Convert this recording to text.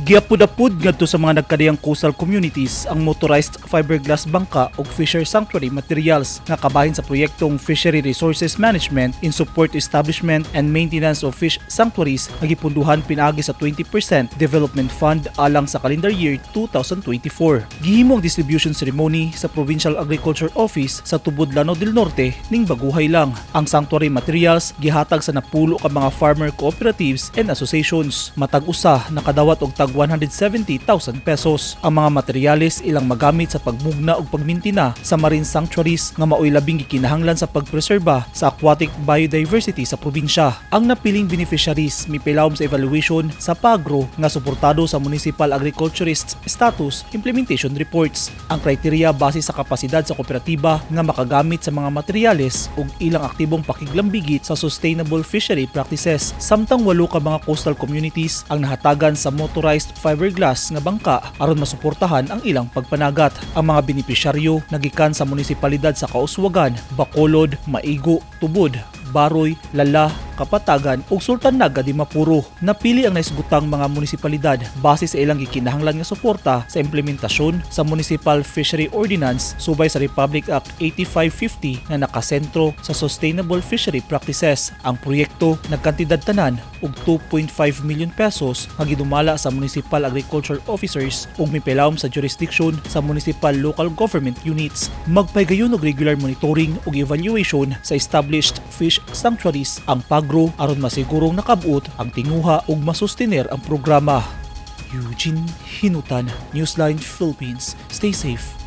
Giapud-apud ngadto sa mga nagkadiyang coastal communities ang motorized fiberglass bangka ug fisher sanctuary materials nga kabahin sa proyektong Fishery Resources Management in Support Establishment and Maintenance of Fish Sanctuaries nga gipunduhan pinaagi sa 20% Development Fund alang sa calendar year 2024. Gihimo ang distribution ceremony sa Provincial Agriculture Office sa tubod Lanao del Norte ning baguhay lang. Ang sanctuary materials gihatag sa napulo ka mga farmer cooperatives and associations. Matag usa nakadawat og tag 170,000 pesos. Ang mga materyales ilang magamit sa pagmugna ug pagmintina sa marine sanctuaries nga maoy labing gikinahanglan sa pagpreserba sa aquatic biodiversity sa probinsya. Ang napiling beneficiaries mipilawom sa evaluation sa PAGRO nga suportado sa Municipal Agriculturist Status Implementation Reports. Ang kriteriya base sa kapasidad sa kooperatiba nga makagamit sa mga materyales ug ilang aktibong pakiglambigit sa sustainable fishery practices. Samtang 8 ka mga coastal communities ang nahatagan sa motorized fiberglass nga bangka aron masuportahan ang ilang pagpanagat. Ang mga benepisyaryo nagikan sa munisipalidad sa Kauswagan, Bacolod, Maigo, Tubod, Baroy, Lala, Kapatagan ug Sultan Naga di Mapuro. Napili ang naisgutang mga munisipalidad base sa ilang gikinahanglan nga suporta sa implementasyon sa Municipal Fishery Ordinance subay sa Republic Act 8550 na nakasentro sa sustainable fishery practices. Ang proyekto nagkantidad tanan og 2.5 million pesos nga gidumala sa Municipal Agriculture Officers ug mipilawom sa jurisdiction sa Municipal Local Government Units. Magpaygayon og regular monitoring ug evaluation sa established fish sanctuaries ang PAGRO aron masigurong nakabuot ang tinguha ug masustener ang programa. Eugene Hinutan, Newsline Philippines. Stay safe.